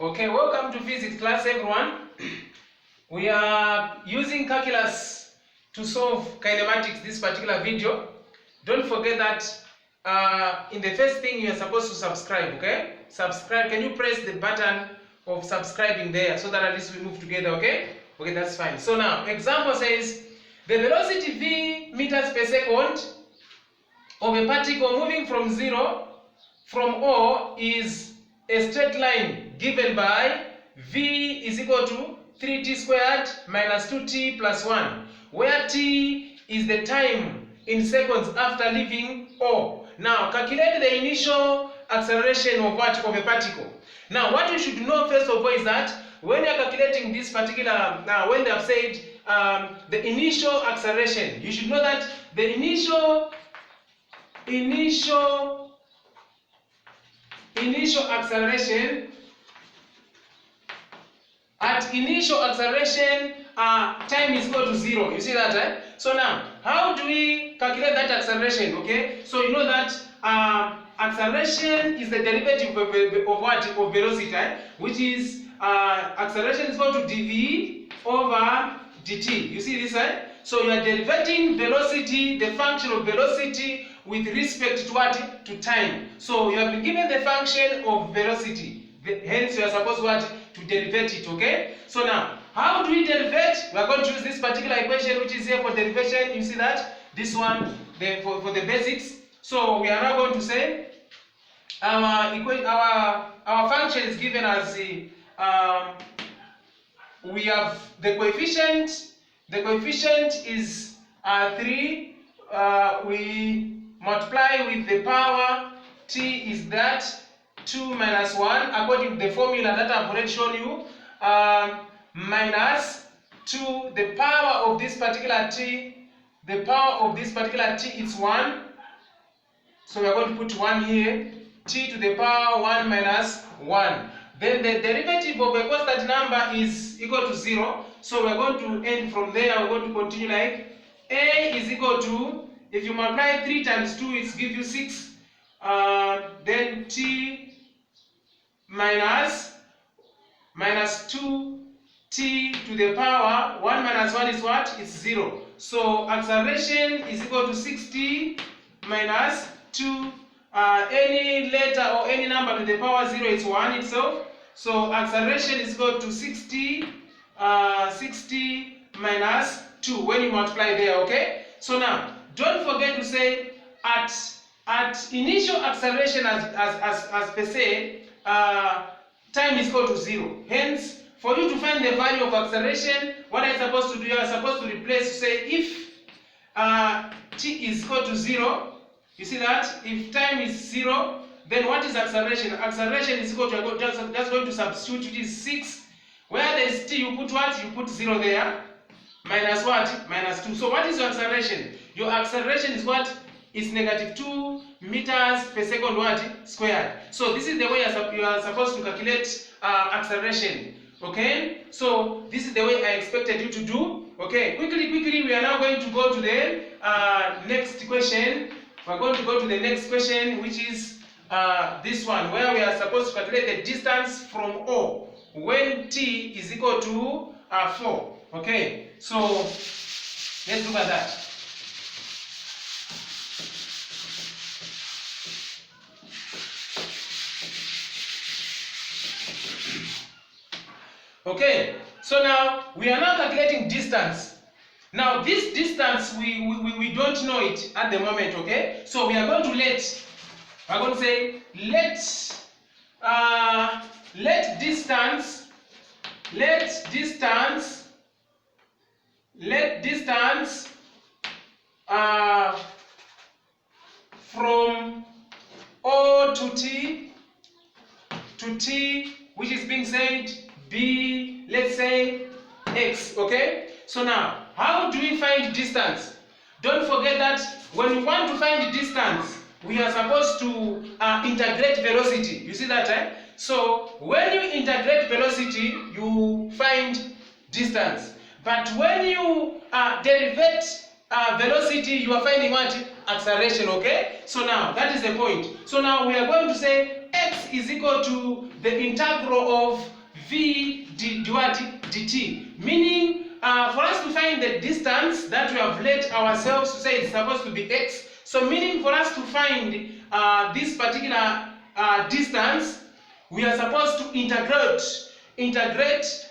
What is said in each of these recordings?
Okay, welcome to physics class, everyone. We are using calculus to solve kinematics this particular video. Don't forget that in the first thing you are supposed to subscribe, okay? Subscribe. Can you press the button of subscribing there so that at least we move together, okay? Okay, that's fine. So now, example says the velocity v meters per second of a particle moving from from O is a straight line given by v is equal to 3t squared minus 2t plus 1, where t is the time in seconds after leaving O. Now, calculate the initial acceleration of what? Of a particle. Now, what you should know first of all is that when you are calculating this particular, when they have said the initial acceleration, you should know that the initial acceleration, at initial acceleration, time is equal to 0. You see that, right? So now, how do we calculate that acceleration? Okay, so you know that acceleration is the derivative of what? Of velocity, right? Which is acceleration is equal to dv over dt. You see this, right? So you are derivating velocity, the function of velocity, with respect to what? To time. So you have been given the function of velocity. Hence you are supposed to derivate it, okay? So now, how do we derivate? We are going to use this particular equation which is here for derivation. You see that? This one for the basics. So we are now going to say our function is given as we have the coefficient. The coefficient is 3. We multiply with the power. T is that 2 minus 1 according to the formula that I've already shown you, minus 2 the power of this particular t. The power of this particular t is 1. So we are going to put 1 here. T to the power 1 minus 1. Then the derivative of a constant number is equal to 0. So we are going to end from there. We're going to continue like a is equal to, if you multiply 3 times 2, it gives you 6. Then t minus 2t to the power 1 minus 1 is what? It's 0. So acceleration is equal to 6t minus 2. Any letter or any number to the power 0 is 1 itself. So acceleration is equal to 60 minus 2 when you multiply there, okay? So now, don't forget to say at initial acceleration as per se, time is equal to 0. Hence, for you to find the value of acceleration, what are you supposed to do? You are supposed to replace, say, if t is equal to 0, you see that? If time is 0, then what is acceleration? Acceleration is equal to, just going to substitute, it is 6. Where there is t, you put what? You put 0 there. Minus what? Minus 2. So what is your acceleration? Your acceleration is what? Is negative 2 meters per second what? Squared. So this is the way you are supposed to calculate acceleration. Okay? So this is the way I expected you to do. Okay, quickly, we are now going to go to the next question. We're going to go to the next question, which is this one, where we are supposed to calculate the distance from O when t is equal to 4. Okay, so let's look at that. Okay, so now we are now calculating distance. Now this distance we don't know it at the moment, okay? So we are going to say let distance from O to t, which is being said b, let's say x, okay? So now, how do we find distance? Don't forget that when we want to find distance, we are supposed to integrate velocity. You see that, right? So when you integrate velocity, you find distance. But when you derivate velocity, you are finding what? Acceleration, okay? So now, that is the point. So now we are going to say x is equal to the integral of v dt, meaning for us to find the distance that we have let ourselves to say it's supposed to be x. So meaning for us to find this particular distance, we are supposed to integrate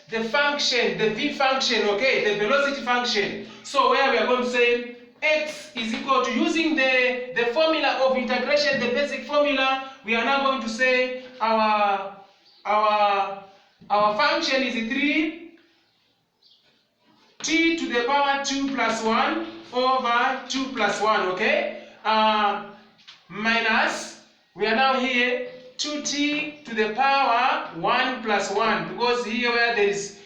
the function, the v function, okay, the velocity function. So where we are going to say x is equal to, using the formula of integration, the basic formula, we are now going to say our function is 3 t to the power 2 plus 1 over 2 plus 1, okay, minus, we are now here 2t to the power 1 plus 1, because here where there is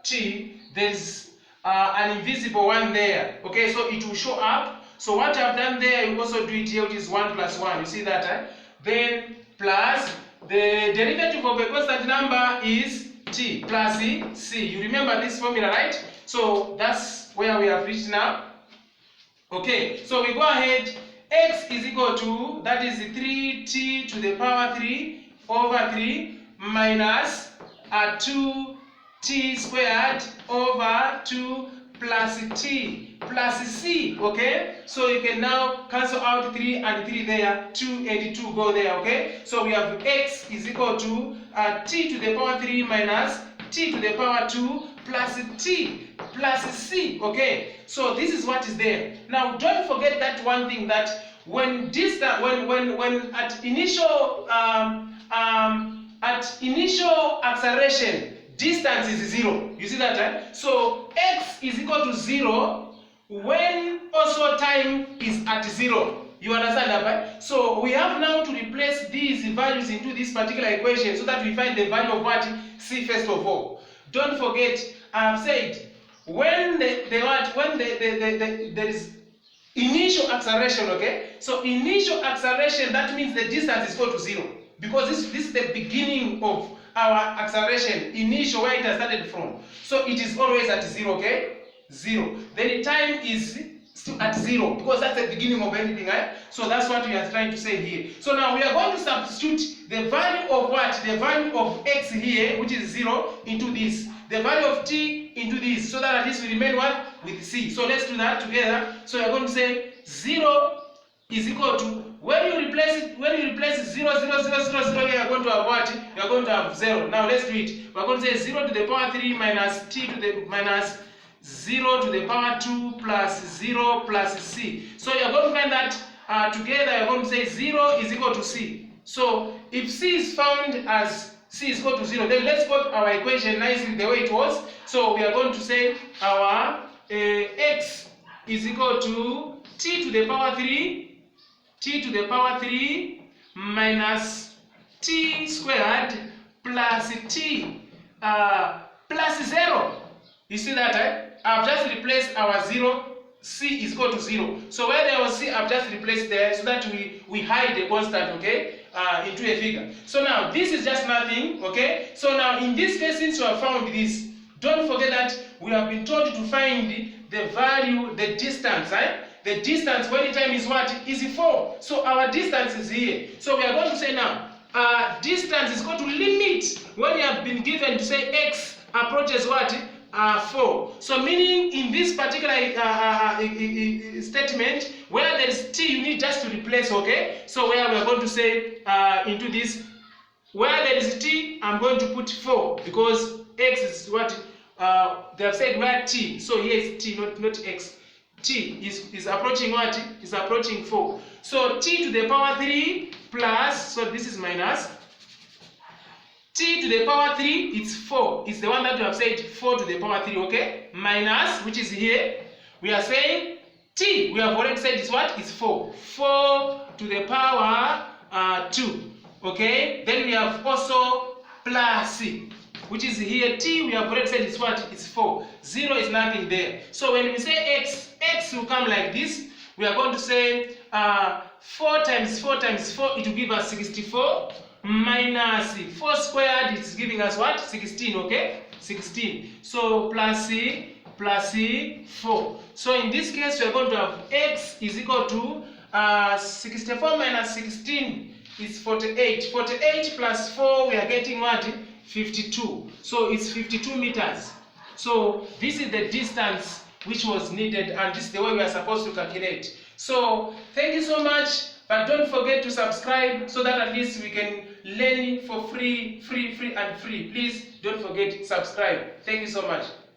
t, there is an invisible one there, okay, so it will show up. So what I've done there, you also do it here, which is 1 plus 1, you see that, eh? Then plus the derivative of a constant number is t plus c. You remember this formula, right? So that's where we have reached now. Okay, so we go ahead. X is equal to, that is 3t to the power 3 over 3 minus 2t squared over 2 plus t plus c, okay? So you can now cancel out 3 and 3 there, 2 and 2 go there, okay? So we have x is equal to t to the power 3 minus t to the power 2 plus t plus c, okay? So this is what is there. Now don't forget that one thing, that when distance, when at initial acceleration, distance is 0. You see that, eh? So x is equal to 0 when also time is at 0. You understand that, right? So we have now to replace these values into this particular equation so that we find the value of what? C first of all. Don't forget, I have said when there is initial acceleration, okay? So initial acceleration, that means the distance is equal to 0, because this is the beginning of our acceleration, initial, where it has started from. So it is always at 0, okay? 0. Then the time is still at 0, because that's the beginning of anything, right? So that's what we are trying to say here. So now we are going to substitute the value of what? The value of x here, which is 0, into this. The value of t into this, so that at least we remain what? With c. So let's do that together. So we are going to say 0 is equal to, when you replace 0, 0, 0, 0, 0, you are going to have what? You are going to have 0. Now let's do it. We are going to say 0 to the power 3 minus t to the minus 0 to the power 2 plus 0 plus c. So you are going to find that together you are going to say 0 is equal to c. So if c is found as c is equal to 0, then let's put our equation nicely the way it was. So we are going to say our x is equal to t to the power 3 minus t squared plus t plus 0. You see that, eh? I've just replaced our 0, c is equal to 0. So where there was c, I've just replaced there so that we hide the constant, okay, into a figure. So now this is just nothing, okay? So now in this case, since you have found this, don't forget that we have been told to find the value, the distance, right? The distance when the time is what? Is 4. So our distance is here. So we are going to say now, distance is going to limit when you have been given to say x approaches what? 4. So meaning in this particular statement, where there is t, you need just to replace, okay? So where we are going to say into this, where there is t, I'm going to put 4, because x is what they have said where t. So here is t, not x. T is approaching what? Is approaching 4. So t to the power 3 plus, so this is minus, t to the power 3, it's 4. It's the one that we have said 4 to the power 3, okay? Minus, which is here, we are saying t, we have already said is what? It's 4. 4 to the power 2, okay? Then we have also plus, which is here, t, we have already said is what? It's 4. 0 is nothing there. So when we say x, x will come like this. We are going to say 4 times 4 times 4, it will give us 64. Minus 4 squared, it's giving us what? 16, okay? 16. So plus 4. So in this case, we are going to have x is equal to 64 minus 16 is 48. 48 plus 4, we are getting what? 52. So it's 52 meters. So this is the distance which was needed, and this is the way we are supposed to calculate. So thank you so much, but don't forget to subscribe so that at least we can learn for free. Please don't forget to subscribe. Thank you so much.